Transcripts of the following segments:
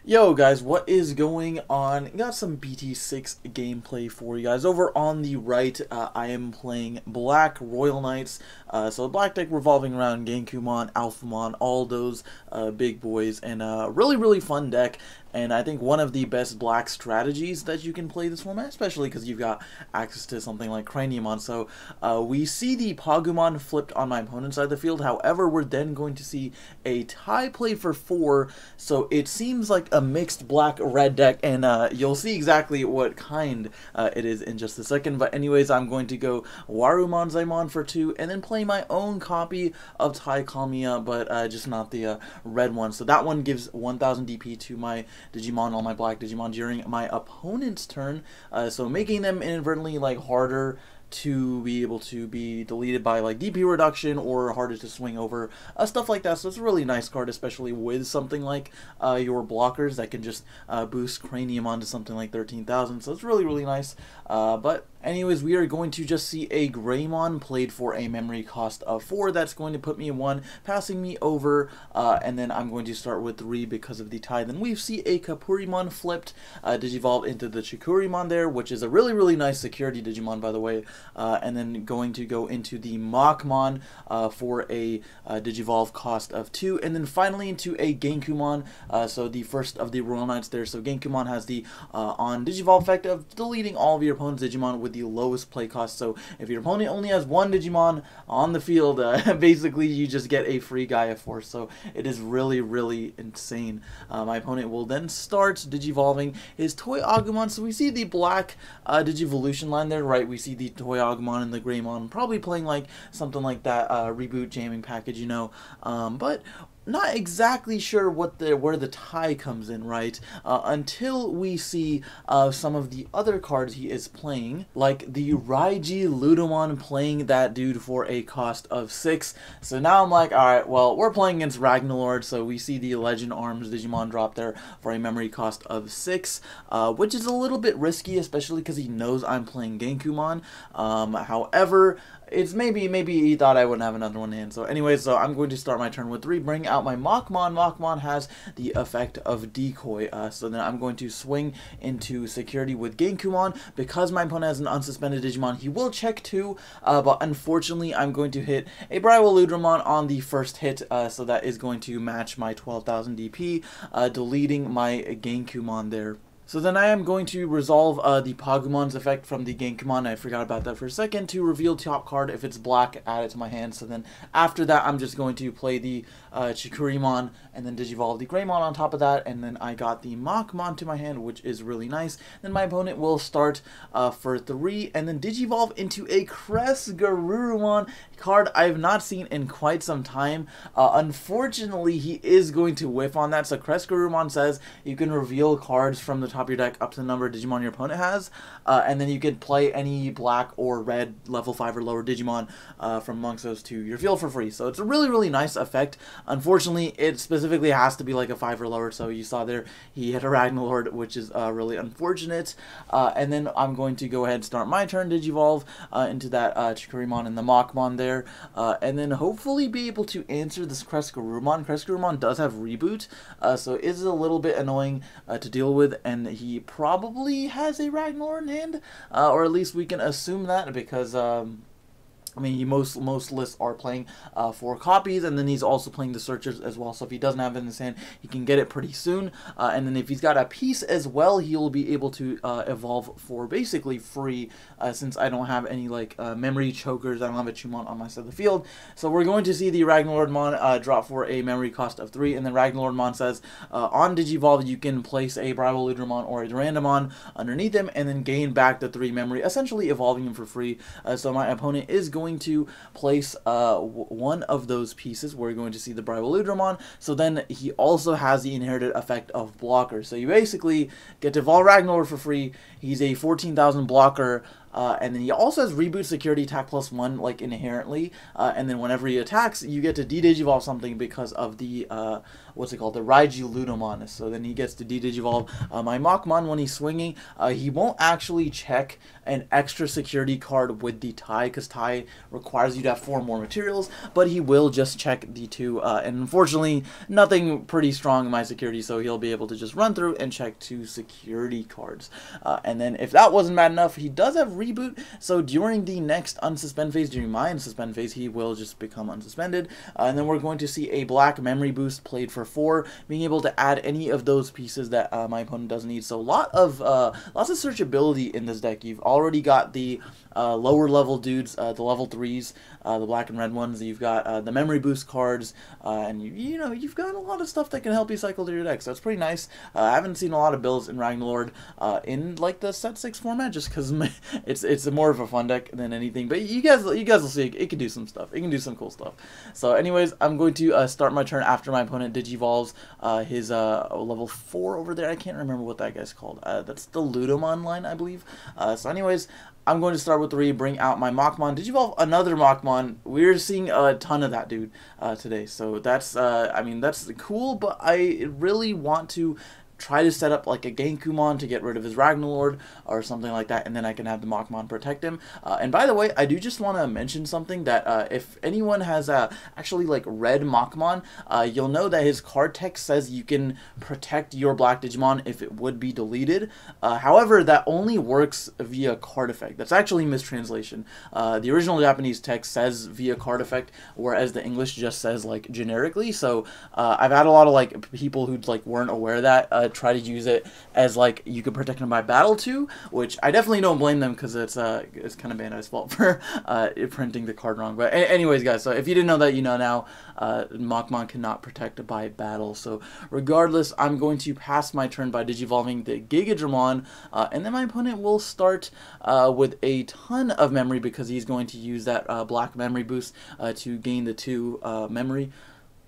Yo guys, what is going on? Got some BT6 gameplay for you guys. Over on the right, I am playing Black Royal Knights. So Black deck revolving around Genkumon, Alphamon, all those big boys, and really fun deck. And I think one of the best black strategies that you can play this format, especially because you've got access to something like Craniumon. So we see the Pagumon flipped on my opponent's side of the field. However, we're then going to see a tie play for 4. So it seems like a mixed black-red deck, and you'll see exactly what kind it is in just a second. But anyways, I'm going to go Warumonzaimon for 2, and then play my own copy of Tai Kamiya, but just not the red one. So that one gives 1000 DP to my Digimon, all my black Digimon, during my opponent's turn, so making them inadvertently like harder to be able to be deleted by like DP reduction or harder to swing over, stuff like that. So it's a really nice card, especially with something like your blockers that can just boost Cranium onto something like 13,000. So it's really nice. But anyways, we are going to just see a Greymon played for a memory cost of 4. That's going to put me in 1, passing me over, and then I'm going to start with 3 because of the tie. Then we see a Kapurimon flipped, Digivolve into the Chikurimon there, which is a really nice security Digimon, by the way. And then going to go into the Machmon for a Digivolve cost of 2, and then finally into a Genkumon, so the first of the Royal Knights there. So Genkumon has the on Digivolve effect of deleting all of your opponent's Digimon with the lowest play cost. So if your opponent only has 1 Digimon on the field, basically you just get a free Gaia Force. So it is really insane. My opponent will then start Digivolving his Toy Agumon. So we see the black Digivolution line there, right? We see the Toy Agumon and the Greymon, probably playing like something like that reboot jamming package, you know, but not exactly sure what where the tie comes in, right? Until we see some of the other cards he is playing, like the Ragnaloardmon playing that dude for a cost of 6. So now I'm like, alright, well, we're playing against Ragnaloard, so we see the Legend Arms Digimon drop there for a memory cost of 6, which is a little bit risky, especially because he knows I'm playing Genkumon. However, it's maybe he thought I wouldn't have another one in hand. So anyways, so I'm going to start my turn with 3, bring out my Machmon. Machmon has the effect of Decoy, so then I'm going to swing into security with Genkumon. Because my opponent has an unsuspended Digimon, he will check 2, but unfortunately I'm going to hit a Ragnaloardmon on the first hit, so that is going to match my 12,000 DP, deleting my Genkumon there. So then I am going to resolve the Pagumon's effect from the Genkumon. I forgot about that for a second. To reveal top card, if it's black, add it to my hand. So then after that, I'm just going to play the Chikurimon and then Digivolve the Greymon on top of that. And then I got the Machmon to my hand, which is really nice. Then my opponent will start for 3 and then Digivolve into a Kresgarurumon card I have not seen in quite some time. Unfortunately, he is going to whiff on that. So Kresgarurumon says you can reveal cards from the top of your deck up to the number of Digimon your opponent has, and then you can play any black or red level 5 or lower Digimon from amongst those to your field for free. So it's a really nice effect. Unfortunately, it specifically has to be like a 5 or lower, so you saw there he hit a Ragnalord, which is really unfortunate. And then I'm going to go ahead and start my turn, Digivolve into that Chikurimon and the Machmon there, and then hopefully be able to answer this Kresgarurumon. Kresgarurumon does have Reboot, so it is a little bit annoying to deal with, and he probably has a Ragnalord in hand, or at least we can assume that, because I mean, most lists are playing 4 copies, and then he's also playing the Searchers as well. So if he doesn't have it in his hand, he can get it pretty soon. And then if he's got a piece as well, he'll be able to evolve for basically free, since I don't have any like memory chokers. I don't have a Chumon on my side of the field. So we're going to see the Ragnaloardmon drop for a memory cost of 3, and then Ragnaloardmon says on Digivolve you can place a Ragnaloardmon or a Durandamon underneath him, and then gain back the 3 memory, essentially evolving him for free. So my opponent is going to place one of those pieces. We're going to see the Ragnaloardmon. So then he also has the inherited effect of blocker. So you basically get to evolve Ragnalord for free. He's a 14,000 blocker. and then he also has reboot security attack +1 like inherently, and then whenever he attacks, you get to de-digivolve something because of the what's it called, the Ragnaloardmon. So then he gets to de-digivolve my Machmon when he's swinging. He won't actually check an extra security card with the tie, because tie requires you to have 4 more materials, but he will just check the 2, and unfortunately nothing pretty strong in my security, so he'll be able to just run through and check 2 security cards. And then if that wasn't bad enough, he does have reboot, so during the next unsuspend phase, during my unsuspend phase, he will just become unsuspended. And then we're going to see a black memory boost played for 4, being able to add any of those pieces that my opponent doesn't need. So lots of searchability in this deck. You've already got the lower level dudes, the level 3s, the black and red ones. You've got the memory boost cards, and you know, you've got a lot of stuff that can help you cycle through your deck. So it's pretty nice. I haven't seen a lot of builds in Ragnalord in like the set 6 format, just because it's more of a fun deck than anything. But you guys will see it can do some stuff. It can do some cool stuff. So anyways, I'm going to start my turn after my opponent digivolves his level 4 over there. I can't remember what that guy's called. That's the Ludomon line, I believe. So anyways, I'm going to start with 3, bring out my Machmon, digivolve another Machmon. We're seeing a ton of that dude today, so that's I mean, that's cool, but I really want to try to set up like a Genkumon to get rid of his Ragnalord or something like that, and then I can have the Machmon protect him. And by the way, I do just want to mention something that if anyone has actually like red Machmon, you'll know that his card text says you can protect your black Digimon if it would be deleted. However, that only works via card effect. That's actually mistranslation. The original Japanese text says via card effect, whereas the English just says like generically. So I've had a lot of like people who like weren't aware of that try to use it as like you could protect them by battle too, which I definitely don't blame them, because it's kind of Bandai's fault for printing the card wrong. But anyways, guys, so if you didn't know that, you know now. Machmon cannot protect by battle. So regardless, I'm going to pass my turn by digivolving the Gigadramon, and then my opponent will start with a ton of memory, because he's going to use that black memory boost to gain the 2 memory.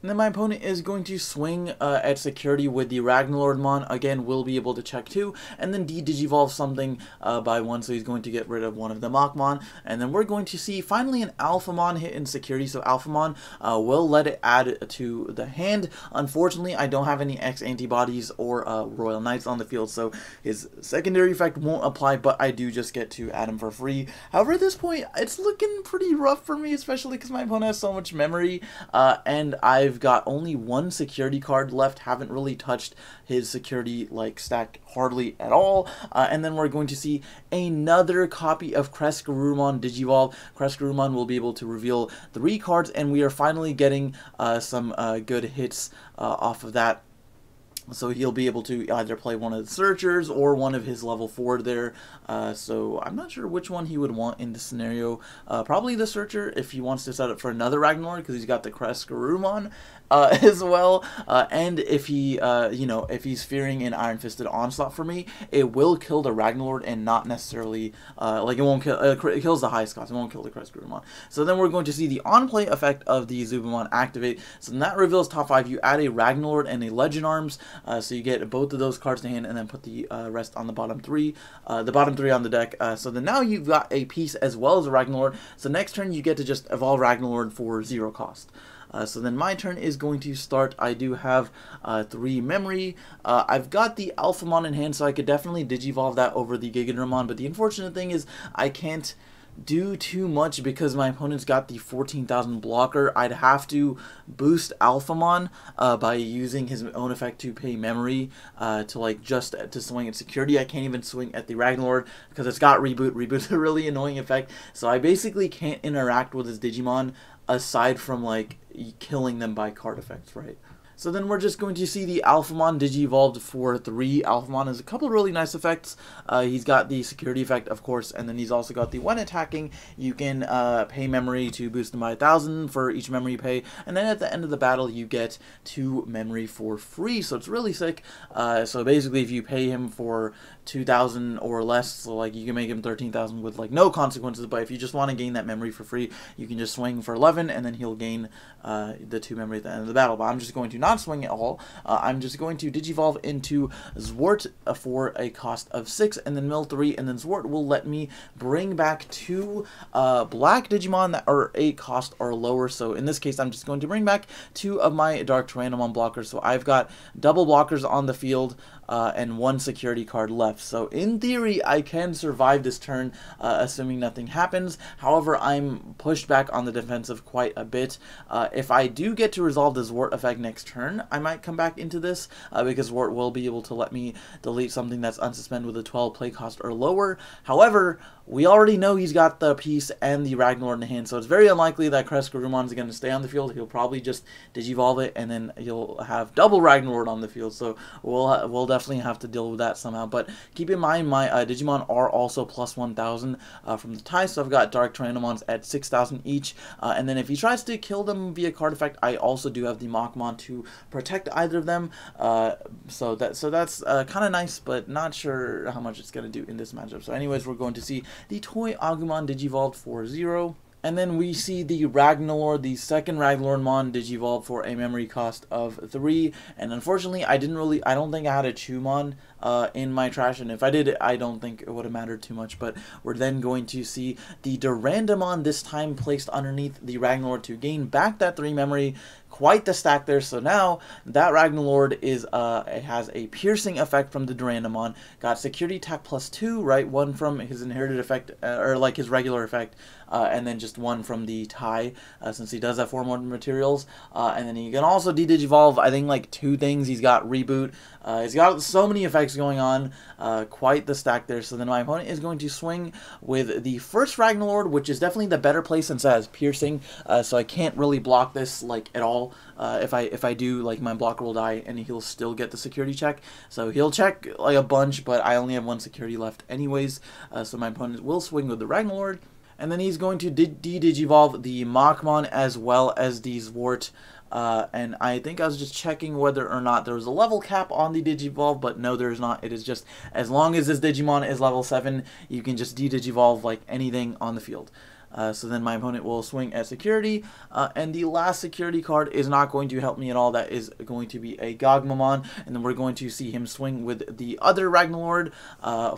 And then my opponent is going to swing at security with the Ragnaloardmon. Again, will be able to check 2, and then de-digivolve something by 1, so he's going to get rid of one of the Machmon. And then we're going to see finally an Alphamon hit in security, so Alphamon will let it add to the hand. Unfortunately, I don't have any X antibodies or Royal Knights on the field, so his secondary effect won't apply, but I do just get to add him for free. However, at this point, it's looking pretty rough for me, especially because my opponent has so much memory, and I've got only 1 security card left. Haven't really touched his security like stack hardly at all. And then we're going to see another copy of Ragnaloardmon digivolve. Ragnaloardmon will be able to reveal 3 cards, and we are finally getting some good hits off of that. So he'll be able to either play one of the Searchers or one of his level 4 there. So I'm not sure which one he would want in this scenario. Probably the Searcher if he wants to set up for another Ragnalord, because he's got the Ragnaloardmon as well. And if he, you know, if he's fearing an Iron Fisted Onslaught for me, it will kill the Ragnalord and not necessarily, like it won't kill, it kills the highest cost. It won't kill the Ragnaloardmon. So then we're going to see the on-play effect of the Zubamon activate. So then that reveals top 5. You add a Ragnalord and a Legend Arms. So you get both of those cards to hand, and then put the rest on the bottom 3. The bottom 3 on the deck. So then now you've got a piece as well as a Ragnalord. So next turn you get to just evolve Ragnalord for 0 cost. So then my turn is going to start. I do have 3 memory. I've got the Alphamon in hand, so I could definitely digivolve that over the Gigadramon. But the unfortunate thing is I can't do too much because my opponent's got the 14,000 blocker. I'd have to boost Alphamon by using his own effect to pay memory to like just to swing at security. I can't even swing at the Ragnalord because it's got reboot. Reboot's a really annoying effect, so I basically can't interact with his Digimon aside from like killing them by card effects, right? So then we're just going to see the Alphamon digivolved for 3. Alphamon has a couple of really nice effects. He's got the security effect, of course, and then he's also got the when attacking, you can pay memory to boost him by 1,000 for each memory you pay, and then at the end of the battle you get 2 memory for free, so it's really sick. So basically if you pay him for 2,000 or less, so like you can make him 13,000 with like no consequences, but if you just want to gain that memory for free, you can just swing for 11 and then he'll gain the 2 memory at the end of the battle. But I'm just going to not not swing at all. I'm just going to Digivolve into Zwart for a cost of 6, and then mill 3, and then Zwart will let me bring back 2 black Digimon that are 8 cost or lower. So in this case, I'm just going to bring back 2 of my Dark Tyrannomon blockers. So I've got double blockers on the field and 1 security card left. So in theory, I can survive this turn, assuming nothing happens. However, I'm pushed back on the defensive quite a bit. If I do get to resolve the Zwart effect next turn, I might come back into this because Zwart will be able to let me delete something that's unsuspend with a 12 play cost or lower. However, we already know he's got the piece and the Ragnalord in hand, so it's very unlikely that Ragnaloardmon is going to stay on the field. He'll probably just Digivolve it, and then you'll have double Ragnalord on the field, so we'll definitely have to deal with that somehow. But keep in mind, my Digimon are also plus 1,000 from the tie, so I've got Dark Tyrannomons at 6,000 each, and then if he tries to kill them via card effect, I also do have the Machmon to protect either of them, so that's kind of nice, but not sure how much it's going to do in this matchup. So anyways, we're going to see the Toy Agumon Digivolved for 0. And then we see the Ragnaloard, the second Ragnaloardmon Digivolve for a memory cost of 3. And unfortunately, I don't think I had a Chumon in my trash. And if I did, I don't think it would have mattered too much. But we're then going to see the Durandamon, this time placed underneath the Ragnaloard to gain back that 3 memory. Quite the stack there. So now that Ragnaloard is it has a piercing effect from the Durandamon. Got security attack plus 2, right? 1 from his inherited effect, or like his regular effect, and then just 1 from the tie, since he does have 4 more materials. And then he can also de-digivolve, I think, like 2 things. He's got reboot. He's got so many effects going on. Quite the stack there. So then my opponent is going to swing with the first Ragnaloard, which is definitely the better play since it has piercing. So I can't really block this like at all. If I do, like, my blocker will die and he'll still get the security check. So he'll check like a bunch, but I only have 1 security left anyways. So my opponent will swing with the Ragnaloard. And then he's going to de-digivolve the Machmon as well as the Zwart. And I think I was just checking whether or not there was a level cap on the Digivolve, but no, there's not. It is just, as long as this Digimon is level 7, you can just de-digivolve like anything on the field. So then my opponent will swing at security, and the last security card is not going to help me at all. That is going to be a Gogmamon, and then we're going to see him swing with the other Ragnalord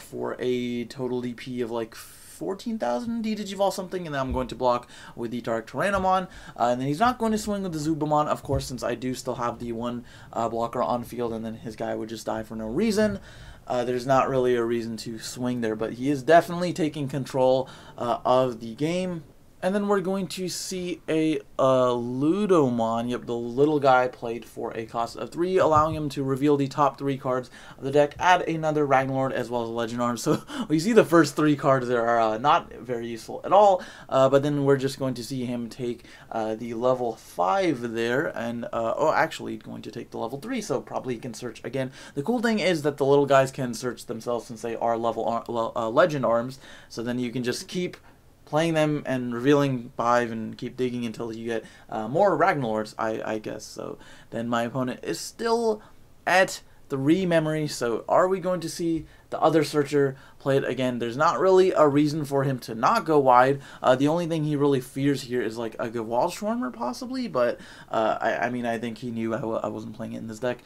for a total DP of like 14,000, de-digivolve something, and then I'm going to block with the Dark Tyrannomon, and then he's not going to swing with the Zubamon, of course, since I do still have the 1 blocker on field, and then his guy would just die for no reason. There's not really a reason to swing there, but he is definitely taking control of the game. And then we're going to see a Ludomon, yep, the little guy, played for a cost of 3, allowing him to reveal the top 3 cards of the deck, add another Ragnalord as well as a Legend Arm. So we see the first 3 cards there are not very useful at all, but then we're just going to see him take the level 5 there, and, oh, actually going to take the level 3, so probably he can search again. The cool thing is that the little guys can search themselves since they are Legend Arms, so then you can just keep playing them and revealing 5 and keep digging until you get more Ragnalords, I guess. So then my opponent is still at 3 memory. So are we going to see the other searcher play it again? There's not really a reason for him to not go wide. The only thing he really fears here is like a Gewaltschwarmer possibly, but I mean, I think he knew I wasn't playing it in this deck.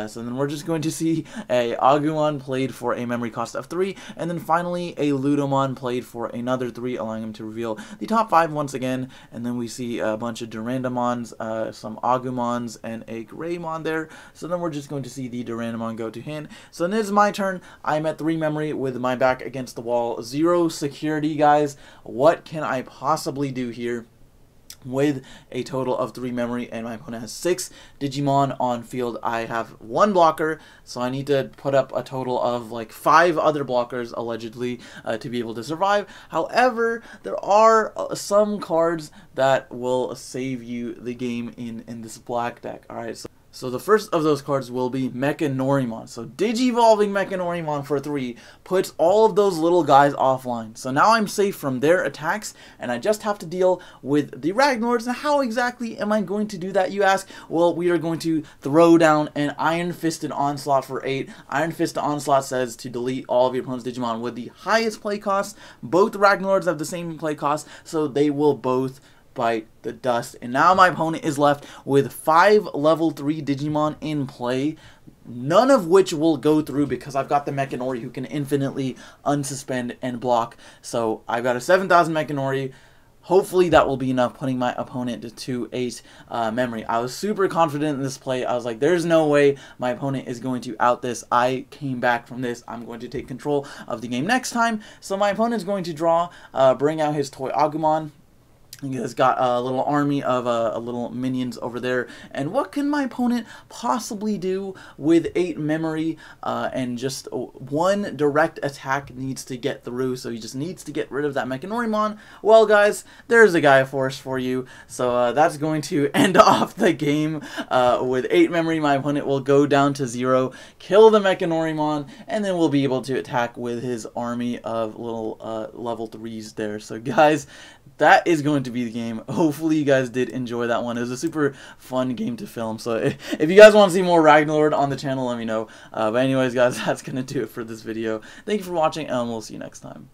So then we're just going to see a Agumon played for a memory cost of 3, and then finally a Ludomon played for another 3, allowing him to reveal the top 5 once again. And then we see a bunch of Durandamons, some Agumons, and a Greymon there. So then we're just going to see the Durandamon go to hand. So then it's my turn. I'm at 3 memory with my back against the wall. 0 security, guys. What can I possibly do here with a total of 3 memory? And my opponent has 6 Digimon on field. I have 1 blocker, so I need to put up a total of like 5 other blockers, allegedly, to be able to survive. However, there are some cards that will save you the game in this black deck. Alright, so the first of those cards will be Ragnaloardmon. So Digivolving Ragnaloardmon for 3 puts all of those little guys offline. So now I'm safe from their attacks, and I just have to deal with the Ragnalords. Now how exactly am I going to do that, you ask? Well, we are going to throw down an Iron Fisted Onslaught for 8. Iron Fisted Onslaught says to delete all of your opponent's Digimon with the highest play cost. Both Ragnalords have the same play cost, so they will both bite the dust. And now my opponent is left with 5 level 3 Digimon in play, none of which will go through because I've got the Mechanori who can infinitely unsuspend and block. So I've got a 7,000 Mechanori. Hopefully that will be enough, putting my opponent to 8 memory. I was super confident in this play. I was like, there's no way my opponent is going to out this. I came back from this. I'm going to take control of the game next time. So my opponent's going to draw, bring out his toy Agumon. He has got a little army of little minions over there. And what can my opponent possibly do with 8 memory and just 1 direct attack needs to get through? So he just needs to get rid of that Mechanoriumon. Well, guys, there's a Gaia Force for you. So that's going to end off the game with 8 memory. My opponent will go down to 0, kill the Mechanoriumon, and then we'll be able to attack with his army of little level 3s there. So, guys, that is going to be the game. Hopefully you guys did enjoy that one. It was a super fun game to film. So if you guys want to see more Ragnalord on the channel, let me know. But anyways, guys, that's going to do it for this video. Thank you for watching, and we'll see you next time.